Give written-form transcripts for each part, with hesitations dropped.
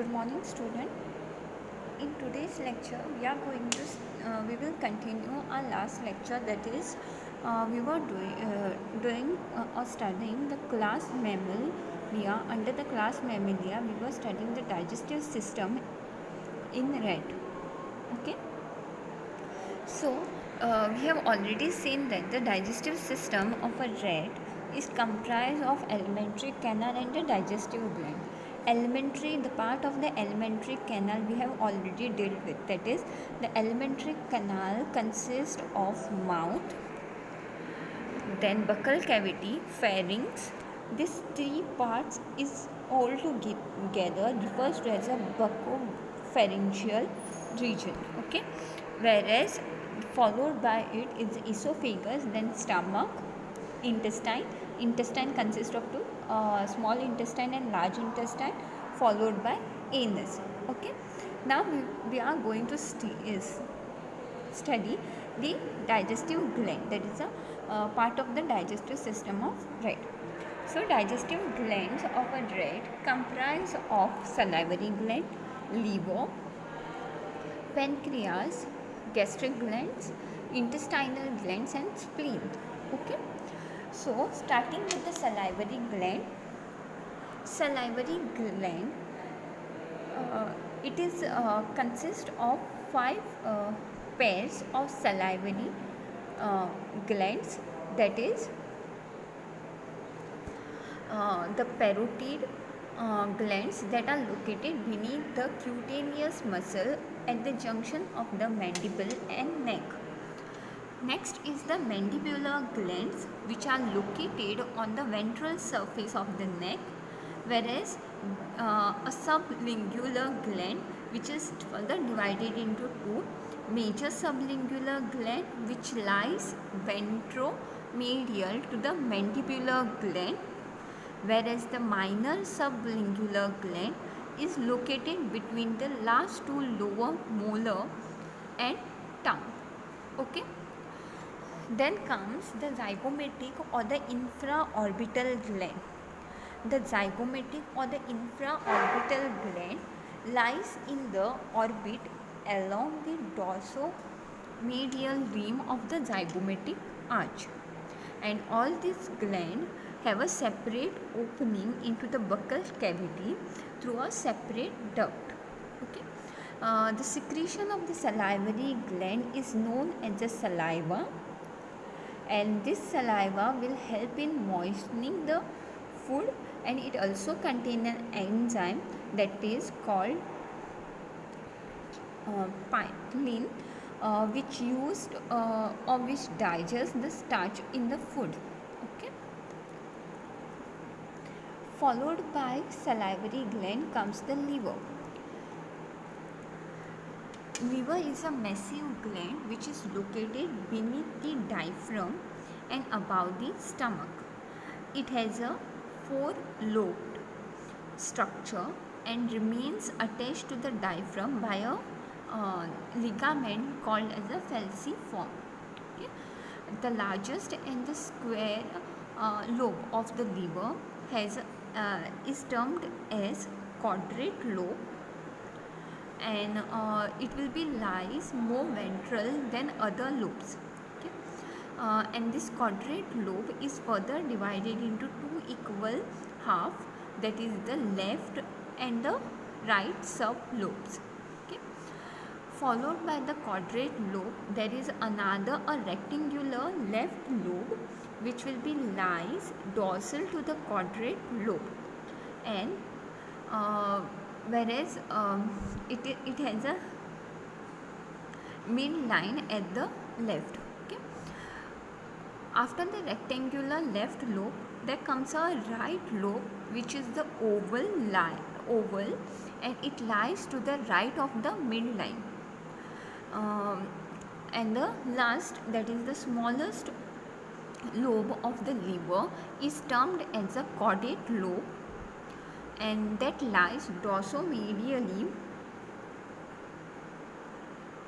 Good morning, student. In today's lecture, we will continue our last lecture. That is, we were doing or studying the class Mammalia. Under the class Mammalia, we were studying the digestive system in rat. Okay. So, we have already seen that the digestive system of a rat is comprised of alimentary canal and the digestive gland. Alimentary, the part of the alimentary canal we have already dealt with. That is, the alimentary canal consists of mouth, then buccal cavity, pharynx. These three parts is all together refers to as a buccopharyngeal region. Okay, whereas followed by it is esophagus, then stomach, intestine. Intestine consists of two, small intestine and large intestine, followed by anus. Okay, now we are going to study the digestive gland, that is a part of the digestive system of rat. So digestive glands of a rat comprise of salivary gland, liver, pancreas, gastric glands, intestinal glands and spleen. Okay, so starting with the salivary gland. Salivary gland, it is consists of five pairs of salivary glands, that is the parotid glands that are located beneath the cutaneous muscle at the junction of the mandible and neck. Next is the mandibular glands, which are located on the ventral surface of the neck, whereas a sublingular gland, which is further divided into two: major sublingular gland, which lies ventromedial to the mandibular gland, whereas the minor sublingular gland is located between the last two lower molar and tongue. Okay. Then comes the zygomatic or the infraorbital gland. The zygomatic or the infraorbital gland lies in the orbit along the dorsomedial rim of the zygomatic arch, and all these glands have a separate opening into the buccal cavity through a separate duct. Okay. The secretion of the salivary gland is known as the saliva, and this saliva will help in moistening the food, and it also contains an enzyme that is called ptyalin, which digests the starch in the food. Okay. Followed by salivary gland comes the liver. Liver is a massive gland which is located beneath the diaphragm and above the stomach. It has a four-lobed structure and remains attached to the diaphragm by a ligament called as a falciform. Okay. The largest and the square lobe of the liver is termed as quadrate lobe, and it will be lies more ventral than other lobes. Okay. And this quadrate lobe is further divided into two equal halves, that is the left and the right sublobes. Okay. Followed by the quadrate lobe, there is another a rectangular left lobe which will be lies dorsal to the quadrate lobe, and whereas it has a midline at the left. Okay. After the rectangular left lobe, there comes a right lobe which is the oval, and it lies to the right of the midline. And the last, that is the smallest lobe of the liver, is termed as a caudate lobe, and that lies dorsomedially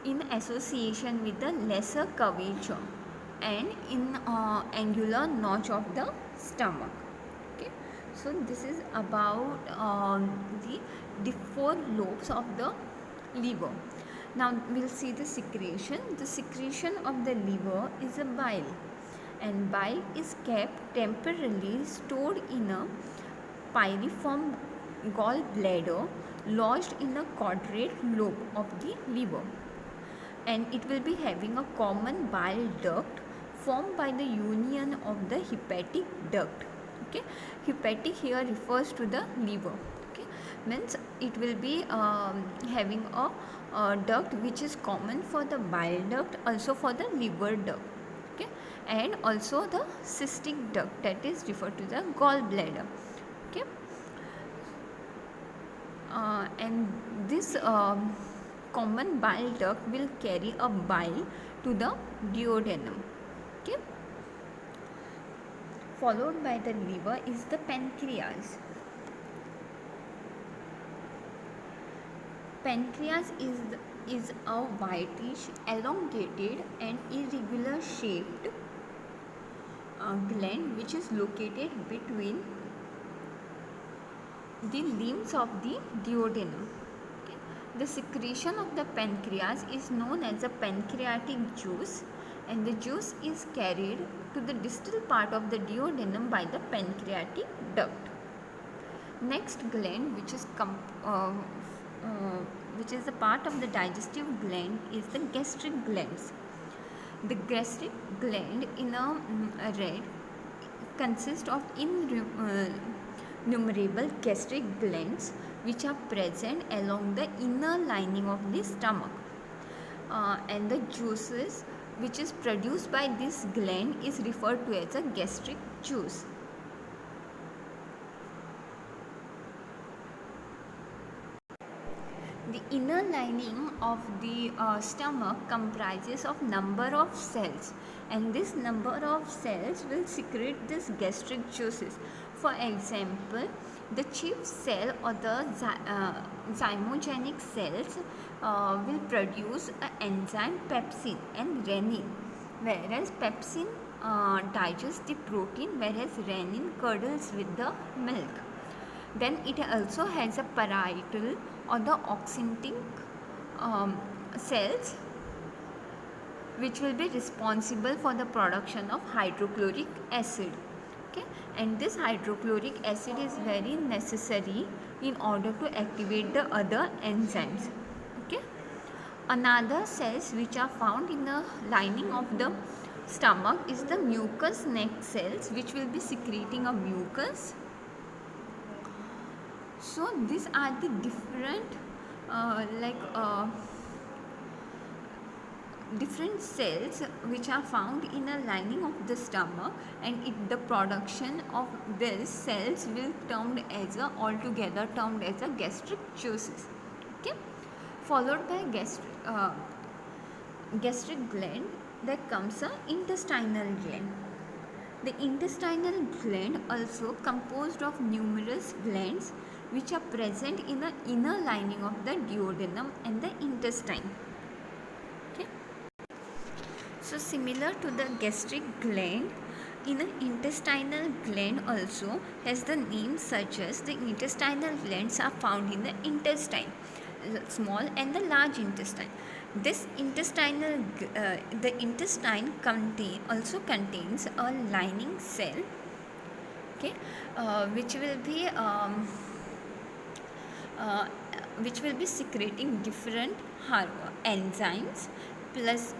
in association with the lesser curvature and in angular notch of the stomach. Okay. So this is about the four lobes of the liver. Now we'll see the secretion. The secretion of the liver is a bile, and bile is kept temporarily stored in a pyriform gallbladder lodged in a quadrate lobe of the liver, and it will be having a common bile duct formed by the union of the hepatic duct. Okay, hepatic here refers to the liver. Okay, means it will be having a duct which is common for the bile duct, also for the liver duct. Okay, and also the cystic duct, that is referred to the gallbladder. Okay, and this common bile duct will carry a bile to the duodenum. Okay, followed by the liver is the pancreas. Pancreas is a whitish, elongated and irregular shaped gland which is located between the limbs of the duodenum. Okay. The secretion of the pancreas is known as a pancreatic juice, and the juice is carried to the distal part of the duodenum by the pancreatic duct. Next gland, which is a part of the digestive gland, is the gastric glands. The gastric gland in a rat consists of innumerable gastric glands which are present along the inner lining of the stomach, and the juices which is produced by this gland is referred to as a gastric juice. The inner lining of the stomach comprises of number of cells, and this number of cells will secrete this gastric juices. For example, the chief cell or the zymogenic cells will produce an enzyme pepsin and renin, whereas pepsin digests the protein, whereas renin curdles with the milk. Then it also has a parietal or the oxyntic cells which will be responsible for the production of hydrochloric acid. Okay, and this hydrochloric acid is very necessary in order to activate the other enzymes. Okay, another cells which are found in the lining of the stomach is the mucous neck cells, which will be secreting a mucus. So these are the different different cells which are found in a lining of the stomach, and the production of these cells will altogether termed as a gastric juices. Okay, followed by gastric gland, that comes a intestinal gland. The intestinal gland also composed of numerous glands which are present in the inner lining of the duodenum and the intestine. Okay. So similar to the gastric gland, in an intestinal gland also has the name such as the intestinal glands are found in the intestine, small and the large intestine. This the intestine also contains a lining cell, okay, which will be secreting different enzymes plus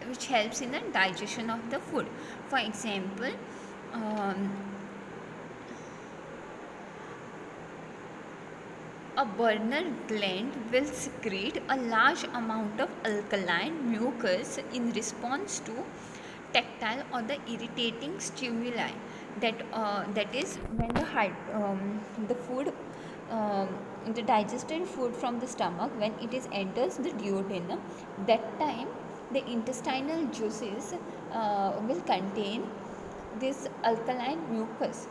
which helps in the digestion of the food. For example, a Bernal gland will secrete a large amount of alkaline mucus in response to tactile or the irritating stimuli. That is when the food, the digested food from the stomach, when it enters the duodenum, that time the intestinal juices will contain this alkaline mucus.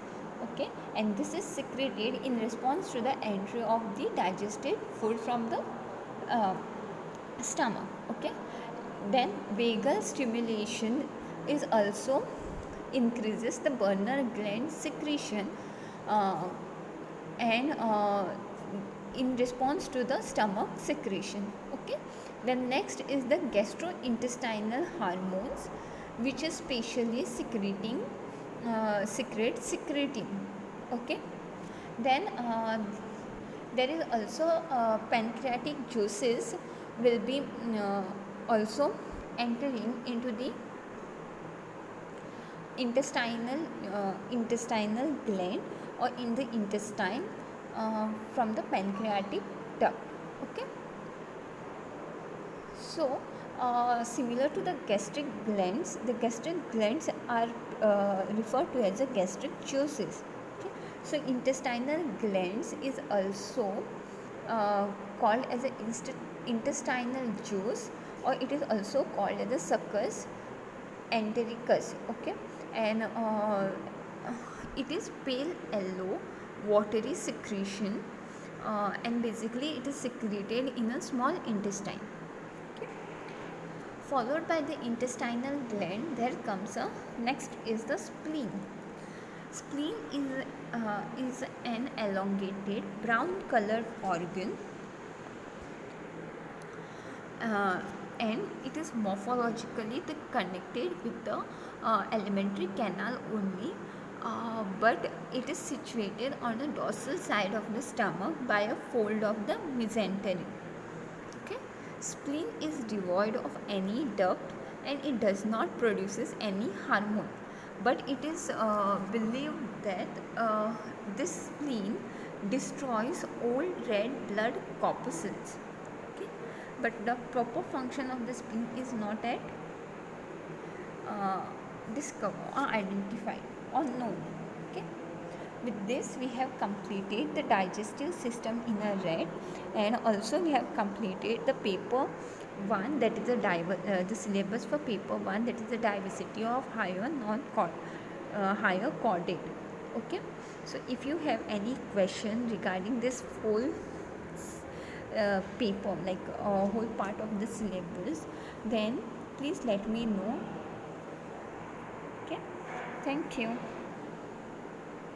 Okay, and this is secreted in response to the entry of the digested food from the stomach. Okay, then vagal stimulation is also increases the Werner gland secretion and in response to the stomach secretion. Okay, then next is the gastrointestinal hormones, which is specially secreting. Okay, then there is also pancreatic juices will be also entering into the intestinal gland or in the intestine from the pancreatic duct. Okay, so similar to the gastric glands are referred to as the gastric juices. Okay? So intestinal glands is also called as a intestinal juice, or it is also called as the succus entericus. Okay, and it is pale yellow watery secretion, and basically it is secreted in a small intestine. Okay. Followed by the intestinal gland, there comes a next is the spleen. Spleen is an elongated brown colored organ, and it is morphologically connected with the alimentary canal only, but it is situated on the dorsal side of the stomach by a fold of the mesentery. Okay, spleen is devoid of any duct and it does not produces any hormone, but it is believed that this spleen destroys old red blood corpuscles. Okay, but the proper function of the spleen is not yet discovered or identified or known. Okay, with this we have completed the digestive system in a rat, and also we have completed the paper 1, that is the syllabus for paper 1, that is the diversity of higher higher chordate. Okay, so if you have any question regarding this whole paper, like whole part of the syllabus, then please let me know. Okay, thank you.